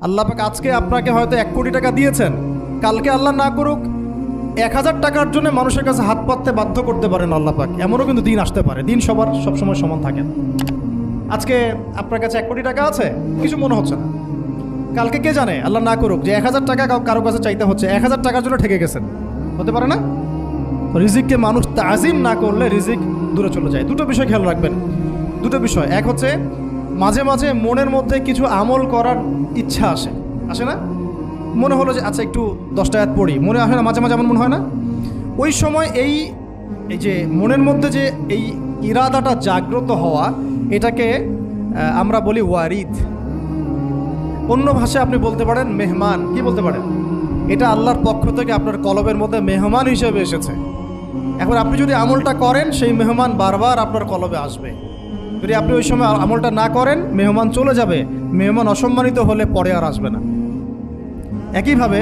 আল্লাহ পাক আজকে আপনাকে হয়তো 1 কোটি টাকা দিয়েছেন, কালকে আল্লাহ না করুক 1000 টাকার জন্য মানুষের কাছে হাত পাততে বাধ্য করতে পারেন আল্লাহ পাক। এমনও কিন্তু দিন আসতে পারে, দিন সবার সবসময় সমান থাকে না। আজকে আপনার কাছে 1 কোটি টাকা আছে, কিছু মনে হচ্ছে না, কালকে কে জানে আল্লাহ না করুক যে 1000 টাকা কারো কাছে চাইতে হচ্ছে, 1000 টাকার জন্য ঠেকে গেছেন, হতে পারে না? রিজিককে মানুষ তাজিম না করলে রিজিক দূরে চলে যায়। দুটো বিষয় খেয়াল রাখবেন, দুটো বিষয়। এক হচ্ছে মাঝে মাঝে মনের মধ্যে কিছু আমল করার ইচ্ছা আসে না? মনে হলো যে আচ্ছা একটু 10টা আয়াত পড়ি, মনে আসে না মাঝে মাঝে? এমন মনে হয় না? ওই সময় এই যে মনের মধ্যে যে এই ইরাদাটা জাগ্রত হওয়া, এটাকে আমরা বলি ওয়ারিদ। অন্য ভাষায় আপনি বলতে পারেন মেহমান। কি বলতে পারেন? এটা আল্লাহর পক্ষ থেকে আপনার কলবের মধ্যে মেহমান হিসেবে এসেছে। এখন আপনি যদি আমলটা করেন, সেই মেহমান বারবার আপনার কলবে আসবে। যদি আপনি ওই সময় আমলটা না করেন, মেহমান চলে যাবে, মেহমান অসম্মানিত হলে পরে আর আসবে না। একইভাবে